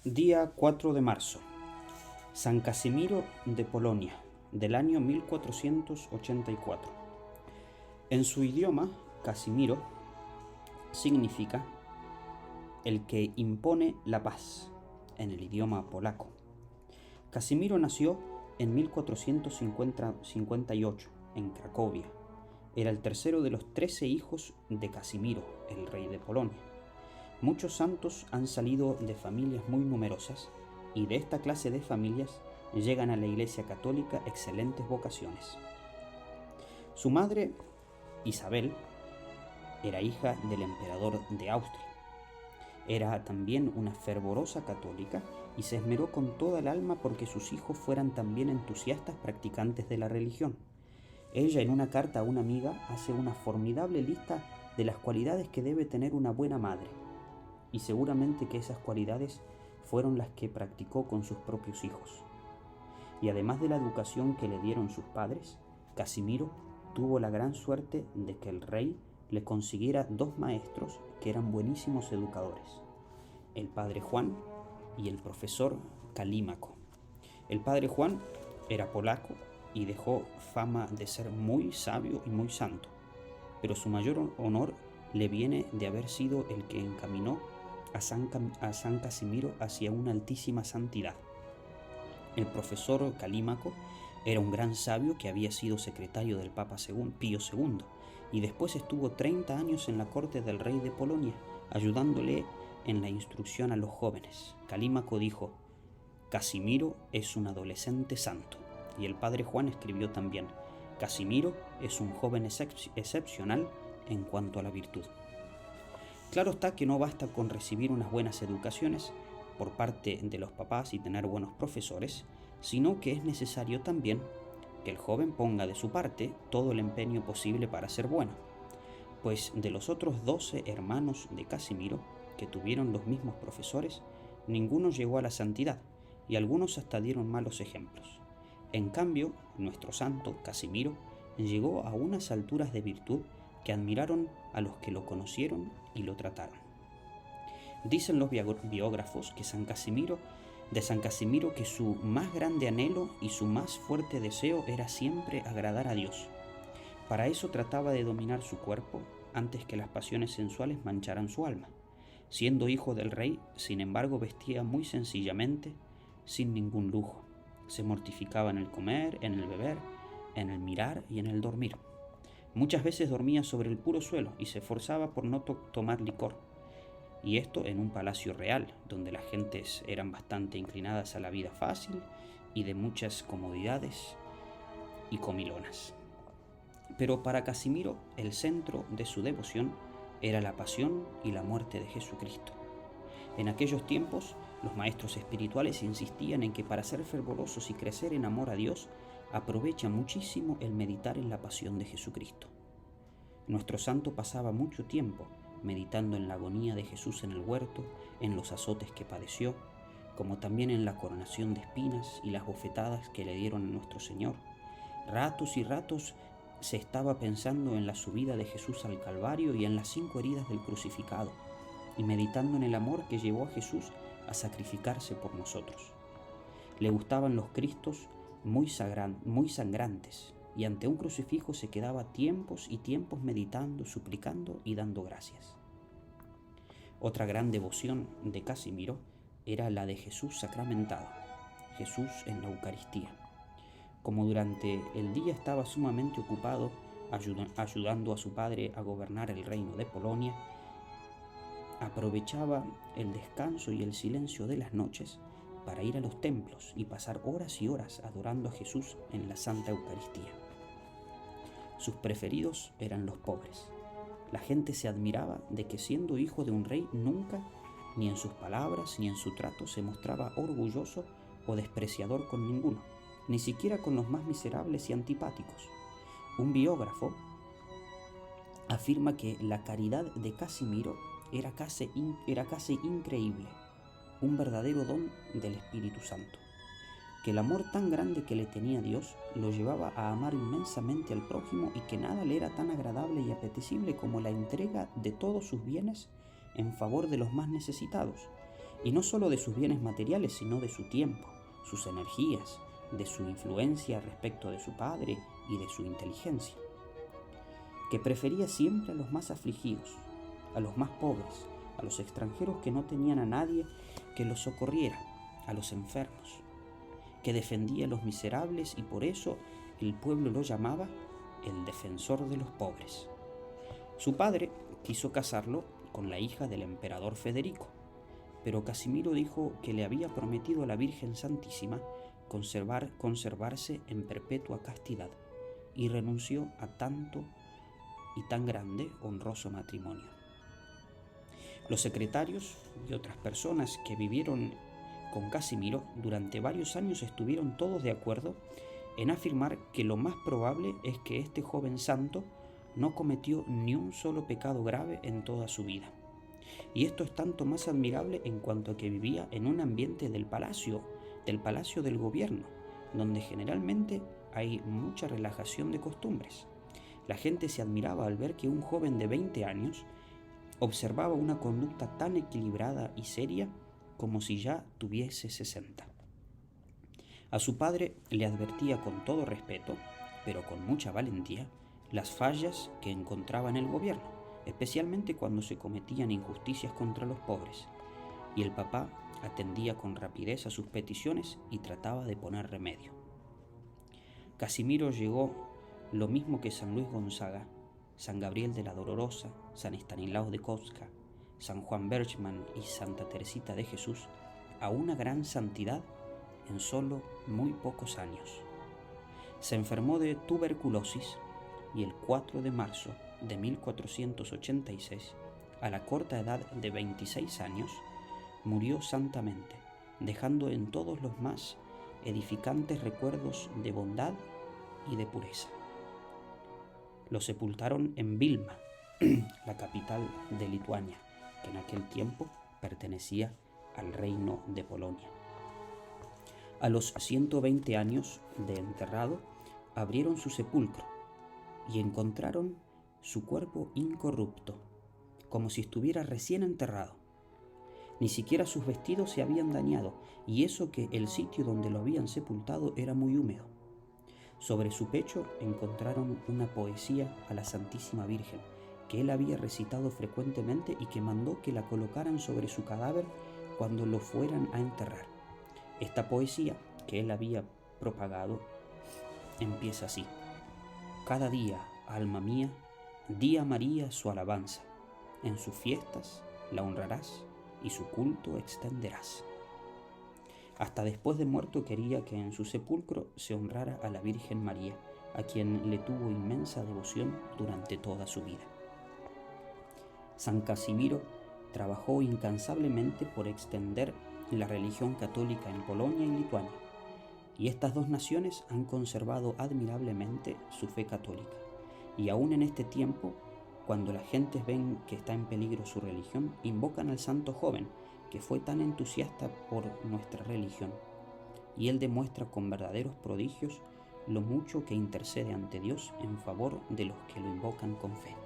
Día 4 de marzo. San Casimiro de Polonia, del año 1484. En su idioma, Casimiro significa el que impone la paz, en el idioma polaco. Casimiro nació en 1458 en Cracovia. Era el tercero de los 13 hijos de Casimiro, el rey de Polonia. Muchos santos han salido de familias muy numerosas y de esta clase de familias llegan a la Iglesia Católica excelentes vocaciones. Su madre, Isabel, era hija del emperador de Austria. Era también una fervorosa católica y se esmeró con toda el alma porque sus hijos fueran también entusiastas practicantes de la religión. Ella, en una carta a una amiga, hace una formidable lista de las cualidades que debe tener una buena madre, y seguramente que esas cualidades fueron las que practicó con sus propios hijos. Y además de la educación que le dieron sus padres, Casimiro tuvo la gran suerte de que el rey le consiguiera dos maestros que eran buenísimos educadores, el padre Juan y el profesor Calímaco. El padre Juan era polaco y dejó fama de ser muy sabio y muy santo, pero su mayor honor le viene de haber sido el que encaminó a San Casimiro hacia una altísima santidad. El profesor Calímaco era un gran sabio que había sido secretario del Papa Pío II y después estuvo 30 años en la corte del rey de Polonia, ayudándole en la instrucción a los jóvenes. Calímaco dijo: Casimiro es un adolescente santo. Y el padre Juan escribió también: Casimiro es un joven excepcional en cuanto a la virtud. Claro está que no basta con recibir unas buenas educaciones por parte de los papás y tener buenos profesores, sino que es necesario también que el joven ponga de su parte todo el empeño posible para ser bueno. Pues de los otros 12 hermanos de Casimiro, que tuvieron los mismos profesores, ninguno llegó a la santidad y algunos hasta dieron malos ejemplos. En cambio, nuestro santo Casimiro llegó a unas alturas de virtud que admiraron a los que lo conocieron y lo trataron. Dicen los biógrafos que de San Casimiro que su más grande anhelo y su más fuerte deseo era siempre agradar a Dios. Para eso trataba de dominar su cuerpo antes que las pasiones sensuales mancharan su alma. Siendo hijo del rey, sin embargo, vestía muy sencillamente, sin ningún lujo. Se mortificaba en el comer, en el beber, en el mirar y en el dormir. Muchas veces dormía sobre el puro suelo y se esforzaba por no tomar licor. Y esto en un palacio real, donde las gentes eran bastante inclinadas a la vida fácil y de muchas comodidades y comilonas. Pero para Casimiro el centro de su devoción era la pasión y la muerte de Jesucristo. En aquellos tiempos, los maestros espirituales insistían en que para ser fervorosos y crecer en amor a Dios, aprovecha muchísimo el meditar en la pasión de Jesucristo. Nuestro santo pasaba mucho tiempo meditando en la agonía de Jesús en el huerto, en los azotes que padeció, como también en la coronación de espinas y las bofetadas que le dieron a nuestro Señor. Ratos y ratos se estaba pensando en la subida de Jesús al Calvario y en las 5 heridas del crucificado, y meditando en el amor que llevó a Jesús a sacrificarse por nosotros. Le gustaban los Cristos muy sangrantes, y ante un crucifijo se quedaba tiempos y tiempos meditando, suplicando y dando gracias. Otra gran devoción de Casimiro era la de Jesús sacramentado, Jesús en la Eucaristía. Como durante el día estaba sumamente ocupado ayudando a su padre a gobernar el reino de Polonia, aprovechaba el descanso y el silencio de las noches para ir a los templos y pasar horas y horas adorando a Jesús en la Santa Eucaristía. Sus preferidos eran los pobres. La gente se admiraba de que, siendo hijo de un rey, nunca, ni en sus palabras ni en su trato, se mostraba orgulloso o despreciador con ninguno, ni siquiera con los más miserables y antipáticos. Un biógrafo afirma que la caridad de Casimiro era casi increíble, un verdadero don del Espíritu Santo, que el amor tan grande que le tenía Dios lo llevaba a amar inmensamente al prójimo y que nada le era tan agradable y apetecible como la entrega de todos sus bienes en favor de los más necesitados, y no solo de sus bienes materiales, sino de su tiempo, sus energías, de su influencia respecto de su padre y de su inteligencia, que prefería siempre a los más afligidos, a los más pobres, a los extranjeros que no tenían a nadie que los socorriera, a los enfermos, que defendía a los miserables y por eso el pueblo lo llamaba el defensor de los pobres. Su padre quiso casarlo con la hija del emperador Federico, pero Casimiro dijo que le había prometido a la Virgen Santísima conservarse en perpetua castidad y renunció a tanto y tan grande honroso matrimonio. Los secretarios y otras personas que vivieron con Casimiro durante varios años estuvieron todos de acuerdo en afirmar que lo más probable es que este joven santo no cometió ni un solo pecado grave en toda su vida. Y esto es tanto más admirable en cuanto a que vivía en un ambiente del palacio del gobierno, donde generalmente hay mucha relajación de costumbres. La gente se admiraba al ver que un joven de 20 años observaba una conducta tan equilibrada y seria como si ya tuviese 60. A su padre le advertía con todo respeto, pero con mucha valentía, las fallas que encontraba en el gobierno, especialmente cuando se cometían injusticias contra los pobres, y el papá atendía con rapidez a sus peticiones y trataba de poner remedio. Casimiro llegó lo mismo que San Luis Gonzaga, San Gabriel de la Dolorosa, San Estanislao de Kostka, San Juan Berchmán y Santa Teresita de Jesús, a una gran santidad en solo muy pocos años. Se enfermó de tuberculosis y el 4 de marzo de 1486, a la corta edad de 26 años, murió santamente, dejando en todos los más edificantes recuerdos de bondad y de pureza. Lo sepultaron en Vilna, la capital de Lituania, que en aquel tiempo pertenecía al reino de Polonia. A los 120 años de enterrado, abrieron su sepulcro y encontraron su cuerpo incorrupto, como si estuviera recién enterrado. Ni siquiera sus vestidos se habían dañado, y eso que el sitio donde lo habían sepultado era muy húmedo. Sobre su pecho encontraron una poesía a la Santísima Virgen, que él había recitado frecuentemente y que mandó que la colocaran sobre su cadáver cuando lo fueran a enterrar. Esta poesía que él había propagado empieza así: cada día, alma mía, di a María su alabanza, en sus fiestas la honrarás y su culto extenderás. Hasta después de muerto quería que en su sepulcro se honrara a la Virgen María, a quien le tuvo inmensa devoción durante toda su vida. San Casimiro trabajó incansablemente por extender la religión católica en Polonia y Lituania, y estas dos naciones han conservado admirablemente su fe católica. Y aún en este tiempo, cuando las gentes ven que está en peligro su religión, invocan al santo joven, que fue tan entusiasta por nuestra religión, y él demuestra con verdaderos prodigios lo mucho que intercede ante Dios en favor de los que lo invocan con fe.